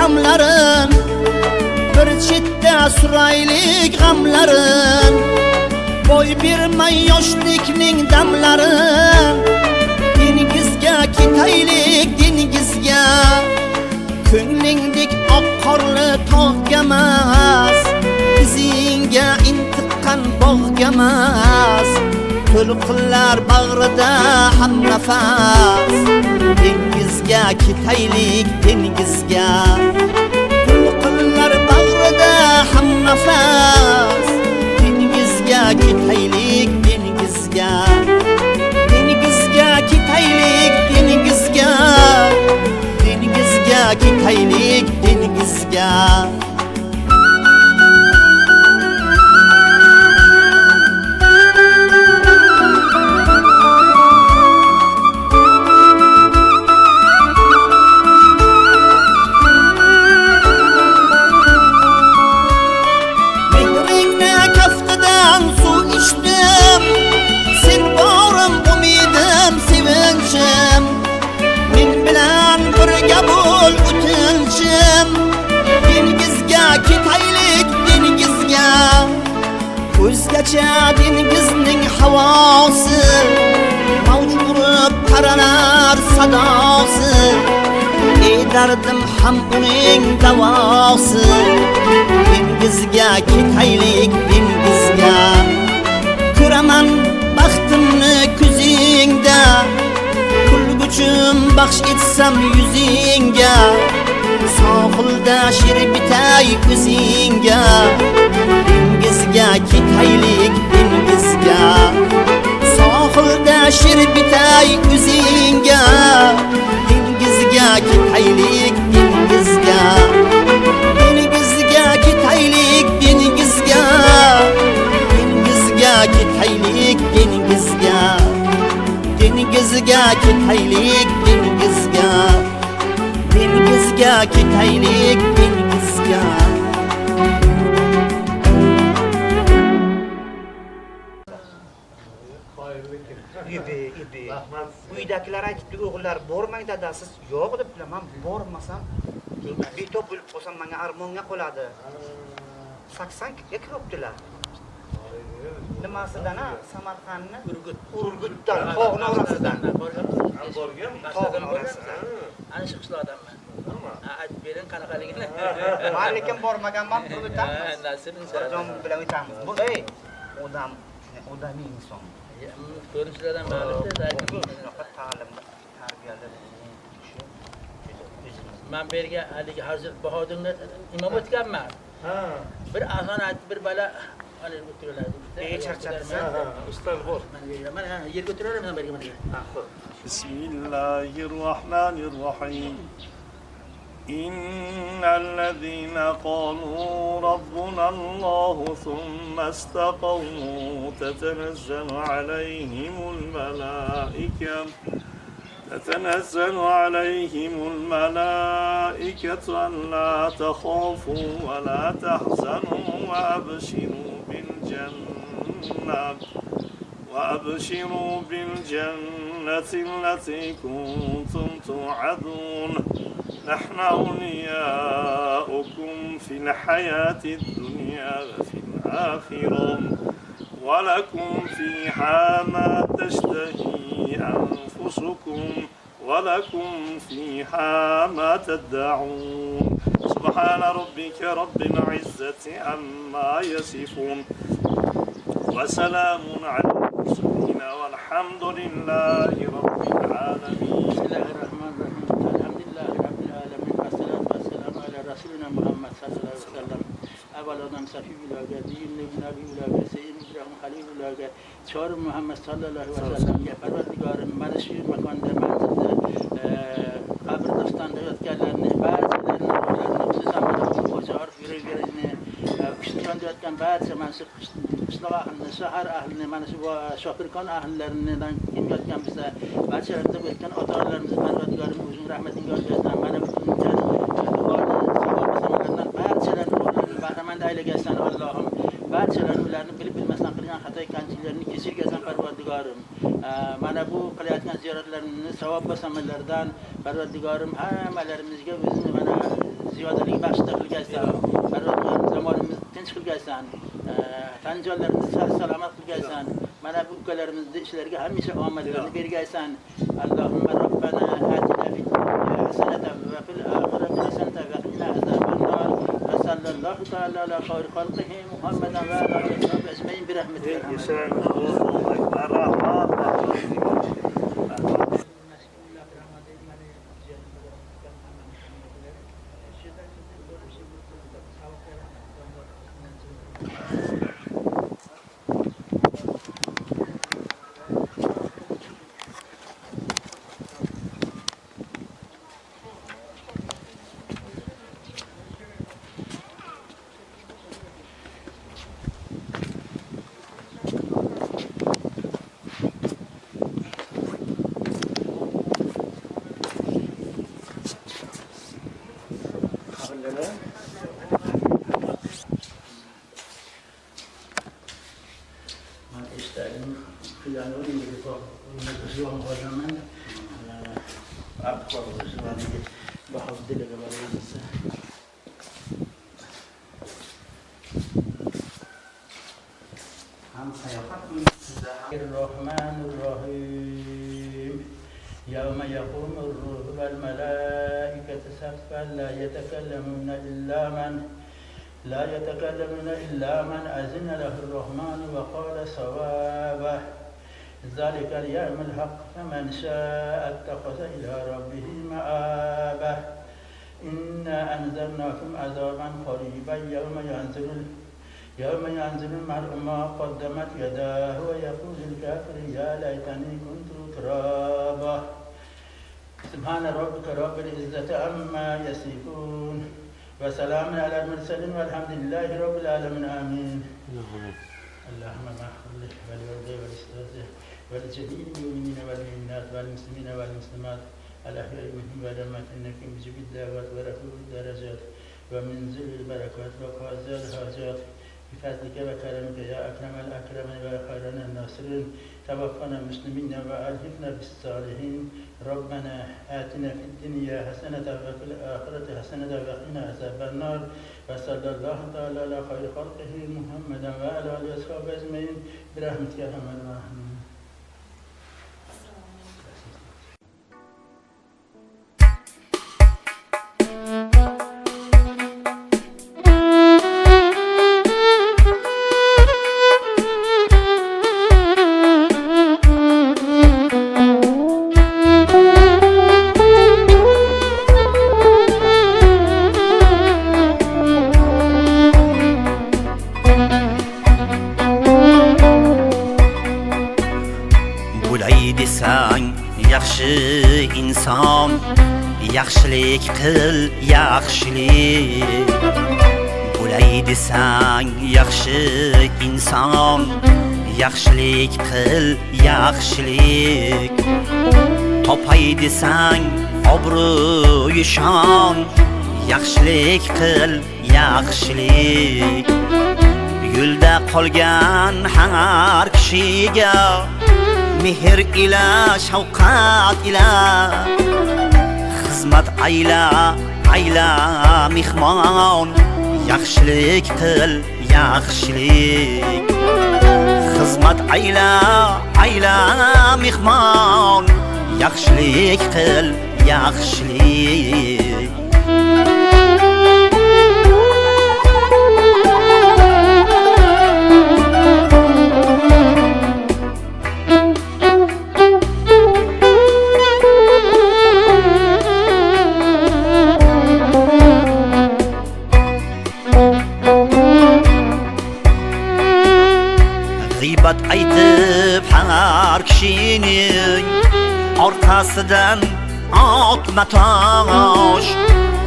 kamlarin bir chetda suraylik g'amlarin boy bermay yoshlikning damlarin dengizga ketaylik dengizga ko'nglingdek oq qorli tog'gamas izingga intiqqan bog'gamas to'lqinlar bag'rida hamnafas dengizga ketaylik dengizga to'lqinlar bag'rida hamnafas dengizga ketaylik dengizga dengizga ketaylik dengizga dengizga ketaylik dengizga sen borim umidim sevinchim men bilan birga bo'l o'tinchim dengizga ketaylik dengizga o'zgacha dengizning havosi mavj urib taralar sadosi ey dardim ham uning davosi dengizga ketaylik dengizga ko'raman baxtimni ko'zingda kulguchim baxsh etsam yuzingga sohilda she'r bitay ko'zingga dengizga ketaylik dengizga sohilda she'r bitay ko'zingga dengizga ketaylik dengizga dengizga ketaylik dengizga dengizga ketaylik dengizga dengizga ketaylik dengizga dengizga ketaylik dengizga ibi uydagilar aytibdi o'g'illar bormang dadasiz yo'q debdilar men bormasam betob bo'lib qolsam menga armonga qoladi 80 ga kiribdilar nimasidan Samarqandni Urgutdan tog'ni orasidan borgan tog'ni orasidan ana shu qishloqdanman aytib bering qanaqaligini men lekin bormaganman Urgutdan jon bilan o'tamiz bu odamiy inson ko'rinishlardan ma'lumda ta'limda tarbiyali men berga haligi hozir bahodirni imom o'tganman bir azon aytib bir bala ana o'tiradi charchatsa ustad bor mana yerga o'tiraverman berga mana Bismillahirrahmanirrahim إن الذين قالوا ربنا الله ثم استقاموا تتنزل عليهم الملائكة ألا تخافوا ولا تحزنوا وأبشروا بالجنة التي كنتم توعدون نحن أولياؤكم في الحياة الدنيا وفي الآخرة ولكم فيها ما تشتهي أنفسكم ولكم فيها ما تدعون سبحان ربك رب العزة عما يصفون وسلام على المرسلين والحمد لله رب العالمين. بسم الله الرحمن الرحيم. الحمد لله رب العالمين والصلاة والسلام على رسولنا محمد صلى الله عليه وسلم. اول آدم صفی بولاگه، دیم نبی بولاگه، سید ابراهیم خلیل بولاگه، چهار محمد صلی الله علیه و سلم. یا پروردگار من شیر مکان در منزل قبر دستان دیت کردن بعد در خصوصا من خوشحال فیرگیرنه کشتیان دیت کن بعد من قشلاق اهل شهر اهل من با شاکرکان اهلlerden kim دیت کن بسه بعد شهرده بیت کن اتارlarımızı پروردگار موجود رحمت انگار جزدن من بتون کن bahramand aylagansan Allohim barchalarni ularni bilib bilmasdan qilgan xato kamchiliklarni kechirgansan Parvardigorim. Mana bu qilayotgan ziyoratlarni savob va samarlardan Parvardigorim hammalarimizga o'zini mana ziyodalik baxsh qilgansan. Parvardigorim zamonimizni tinch qilgansan. Tan jonlarimizni salomat qilgansan. Mana bu ukalarimizni ishlariga hamisha omadlarni bergansan. Allohumma robbana atina fid dunya hasanatan va fil oxirati hasanatan va qina azaban nar. صلى الله تعالى على خير خلقه محمدا وعلى اله وصحبه اجمعين برحمته. الرحمن الرحيم يوم يقوم الروح والملائكة صفا لا يتكلمون إلا من أذن له الرحمن وقال صوابا ذلك اليوم الحق فمن شاء اتخذ إلى ربه مآبا إنا أنذرناكم عذابا قريبا يوم ينزل المرء ما قدمت يداه ويقول الكافر يا ليتني كنت ترابا سبحان ربك رب العزة عما يصفون وسلام على المرسلين والحمد لله رب العالمين آمين. اللهم اغفر له ولوالديه ولأستاذه ولجميع المؤمنين والمؤمنات والمسلمين والمسلمات الأحياء منهم والأموات إنك مجيب الدعوات ورفيع الدرجات ومنزل البركات وقاضي الحاجات بفضلك وكرمك يا أكرم الأكرمين وخير الناصرين توفنا مسلمين وألحقنا بالصالحين. ربنا آتنا في الدنيا حسنة وفي الآخرة حسنة وقنا عذاب النار وصلى الله تعالى على خير خلقه محمدا وعلى آله وصحبه أجمعين برحمتك يا أرحم الراحمين. inson yaxshilik qil yaxshilik bo'lay desang yaxshi inson yaxshilik qil yaxshilik topay desang obro' shon yaxshilik qil yaxshilik yo'lda qolgan har kishiga mehr ila shafqat ila xizmat ayla mehmon, yaxshilik qil yaxshilik. Xizmat ayla mehmon, yaxshilik qil yaxshilik. G'iybat aytib har kishining orqasidan otma tosh,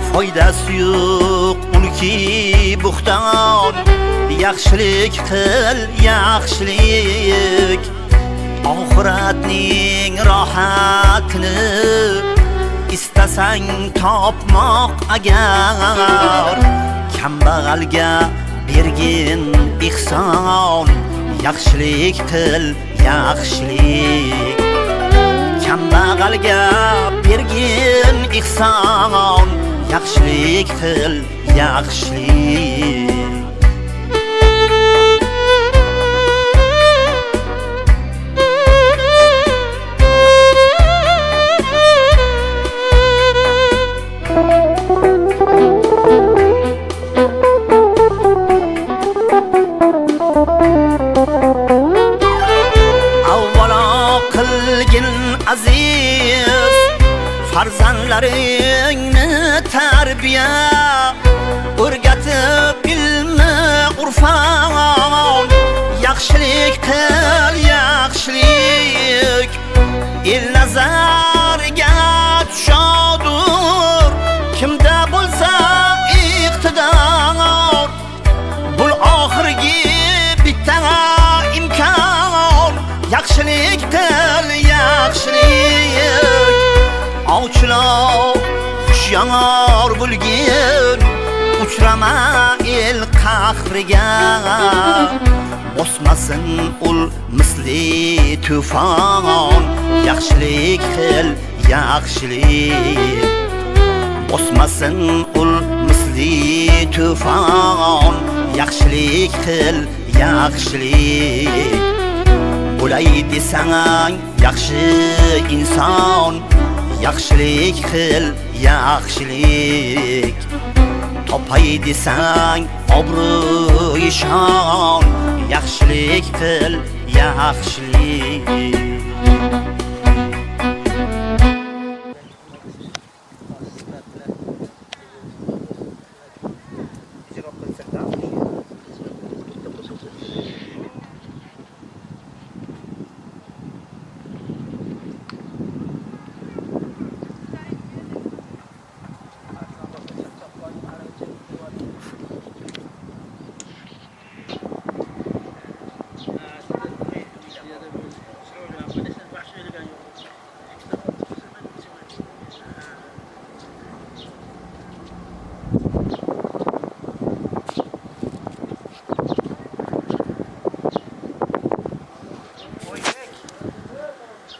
foydasi yo'q uniki buxton. Yaxshilik qil yaxshilik, oxiratning rohatini istasang topmoq agar. Kambag'alga bergin ihson, yaxshilik qil yaxshilik. Kambag'alga bergin ihson, yaxshilik qil yaxshilik. Aziz farzandlaringni tarbiya, o'rgatib ilmi urfon. Yaxshilik qil yaxshilik, el nazariga tushodur kimda bo'lsa iqtidor. Bul oxirgi bitta imkon, yaxshilik qil yaxshilik. Ovchilar hushyor bo'lgin, uchrama el qahriga. Bosmasin ul misli tufon, yaxshilik qil yaxshilik. Bosmasin ul misli tufon, yaxshilik qil yaxshilik. Bo'lay desang yaxshi inson, yaxshilik qil yaxshilik. Topay desang obro' shon, yaxshilik qil yaxshilik.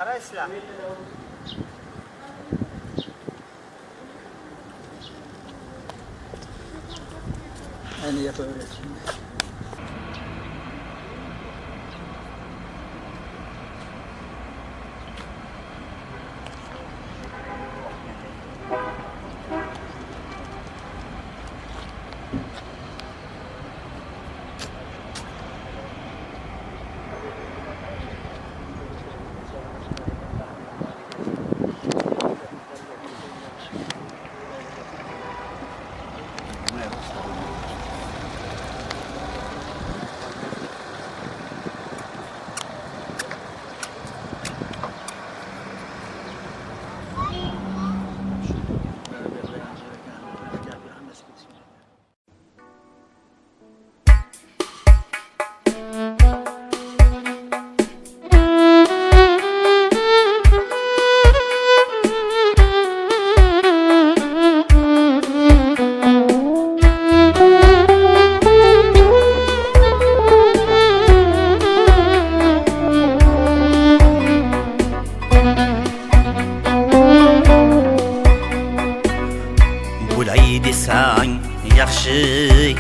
Qaraysizlar. Endi yapaverasiz.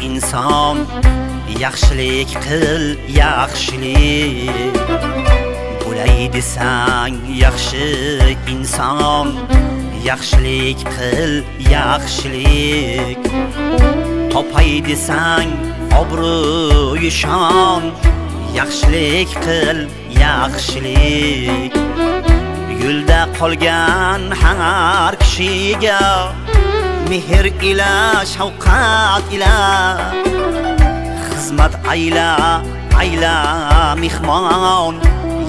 inson yaxshilik qil yaxshilik bo'lay desang yaxshi inson yaxshilik qil yaxshilik topay desang obro'y shon yaxshilik qil yaxshilik yo'lda qolgan har kishiga mehr ila shafqat ila xizmat ayla mehmon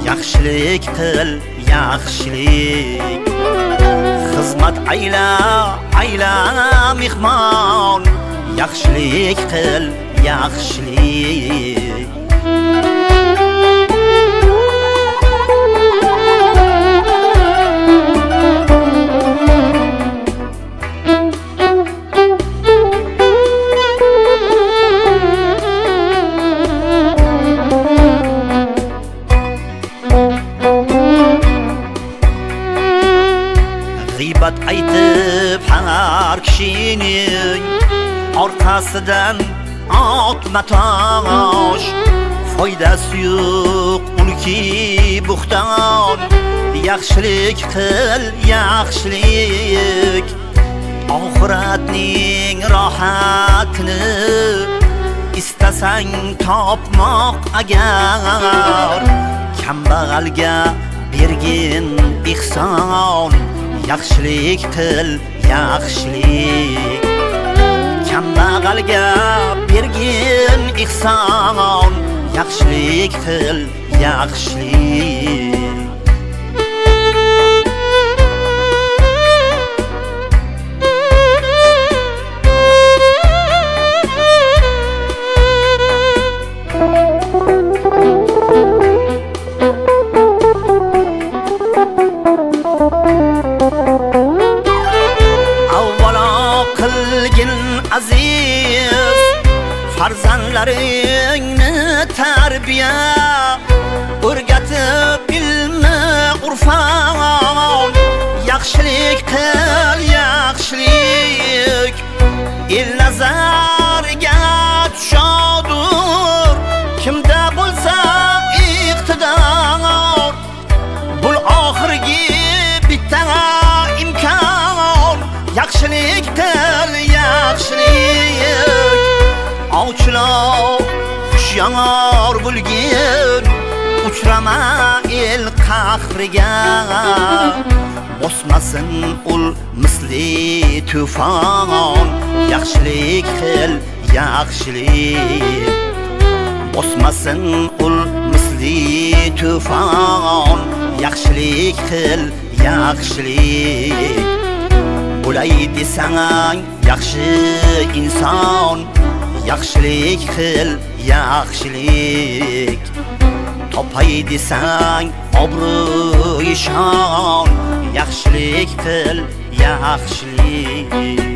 yaxshilik qil yaxshilik xizmat ayla mehmon yaxshilik qil yaxshilik g'iybat aytib har kishining orqasidan otma tosh foydasi yo'q ulki buxton yaxshilik qil yaxshilik oxiratning rohatini istasang topmoq agar kambag'alga bergin ihson yaxshilik qil yaxshilik kambag'alga bergin ihson yaxshilik qil yaxshilik aziz farzandlaringni tarbiya o'rgatib ilmi urfon yaxshilik qil yaxshilik el nazariga tushadur kimda bo'lsa iqtidor bul oxirgi bitta imkon yaxshilik qil yaxshilik ovchilar hushyor bo'lgin uchrama el qahriga bosmasin ul misli tufon yaxshilik qil yaxshilik bosmasin ul misli tufon yaxshilik qil yaxshilik bo'lay desang yaxshi inson yaxshilik qil yaxshilik topay desang obro'y shon yaxshilik qil yaxshilik